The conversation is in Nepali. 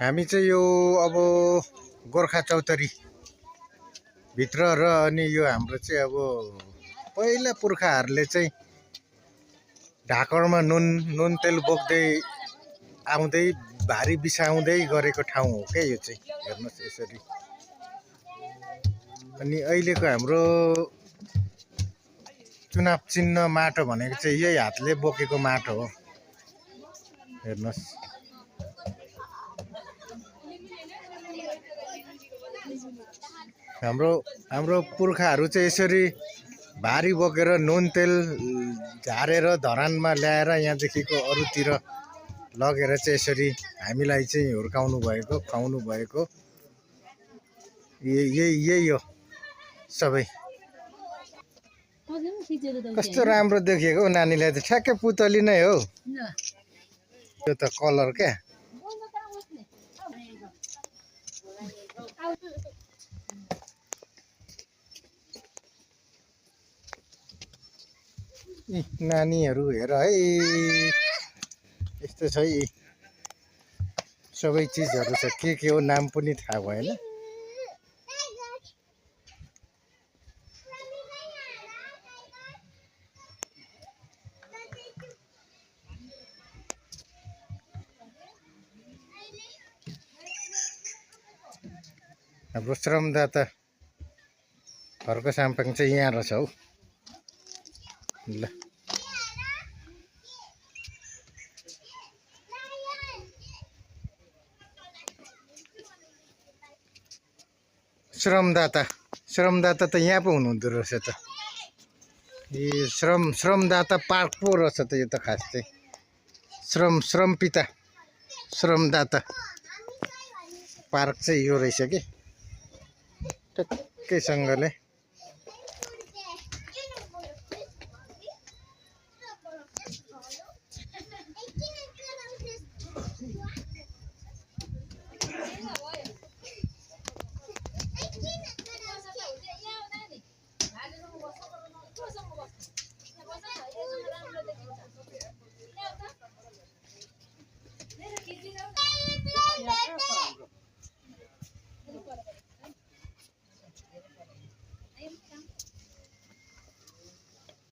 हामी चाहिँ यो अब गोर्खा चौतरी भित्र र अनि यो हाम्रो चाहिँ अब पहिला पुर्खाहरूले चाहिँ ढाकरमा नुन तेल बोक्दै आउँदै भारी बिसाउँदै गरेको ठाउँ हो क्या यो चाहिँ। हेर्नुहोस् यसरी। अनि अहिलेको हाम्रो चुनाव चिन्ह माटो भनेको चाहिँ यही हातले बोकेको माटो हो। हेर्नुहोस्। हाम्रो पुर्खाहरू चाहिँ यसरी भारी बोकेर नुन तेल झारेर धरानमा ल्याएर यहाँदेखिको अरूतिर लगेर चाहिँ यसरी हामीलाई चाहिँ हुर्काउनु भएको, खुवाउनु भएको यही हो सबै। कस्तो राम्रो देखिएको नानीलाई त ठ्याक्कै पुतली नै हो यो त कलर क्या। नानीहरू हेर है यस्तो छ है सबै चिजहरू छ। के हो नाम पनि थाहा भएन। हाम्रो श्रमदाता घरको साम्पाङ चाहिँ यहाँ रहेछ हौ। ल श्रमदाता त यहाँ पो हुनुहुँदो रहेछ त। ए श्रमदाता पार्क पो रहेछ त यो त खास चाहिँ। श्रम पिता श्रमदाता पार्क चाहिँ यो रहेछ कि टक्कैसँगले।